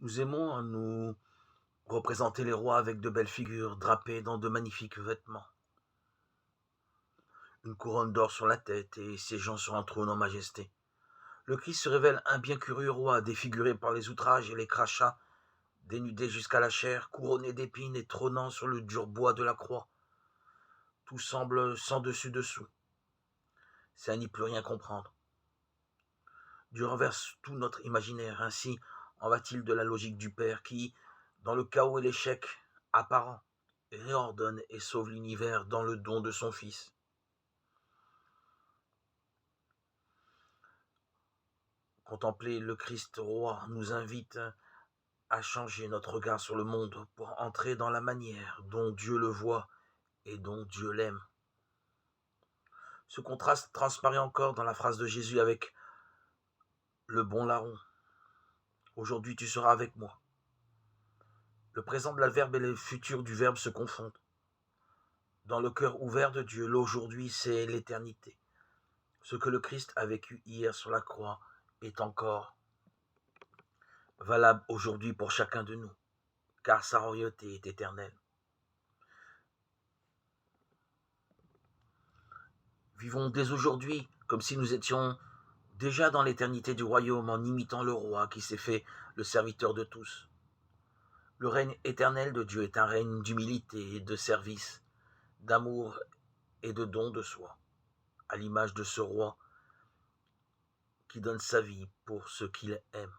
Nous aimons à nous représenter les rois avec de belles figures, drapés dans de magnifiques vêtements. Une couronne d'or sur la tête et siégeant sur un trône en majesté. Le Christ se révèle un bien curieux roi, défiguré par les outrages et les crachats, dénudé jusqu'à la chair, couronné d'épines et trônant sur le dur bois de la croix. Tout semble sans dessus-dessous. C'est à n'y plus rien comprendre. Dieu renverse tout notre imaginaire. Ainsi en va-t-il de la logique du Père qui, dans le chaos et l'échec apparent, réordonne et sauve l'univers dans le don de son Fils. Contempler le Christ roi nous invite à changer notre regard sur le monde pour entrer dans la manière dont Dieu le voit et dont Dieu l'aime. Ce contraste transparaît encore dans la phrase de Jésus avec le bon larron. Aujourd'hui tu seras avec moi. Le présent de l'adverbe et le futur du verbe se confondent. Dans le cœur ouvert de Dieu, l'aujourd'hui c'est l'éternité. Ce que le Christ a vécu hier sur la croix est encore valable aujourd'hui pour chacun de nous, car sa royauté est éternelle. Vivons dès aujourd'hui comme si nous étions déjà dans l'éternité du royaume en imitant le roi qui s'est fait le serviteur de tous. Le règne éternel de Dieu est un règne d'humilité et de service, d'amour et de don de soi, à l'image de ce roi qui donne sa vie pour ceux qu'il aime.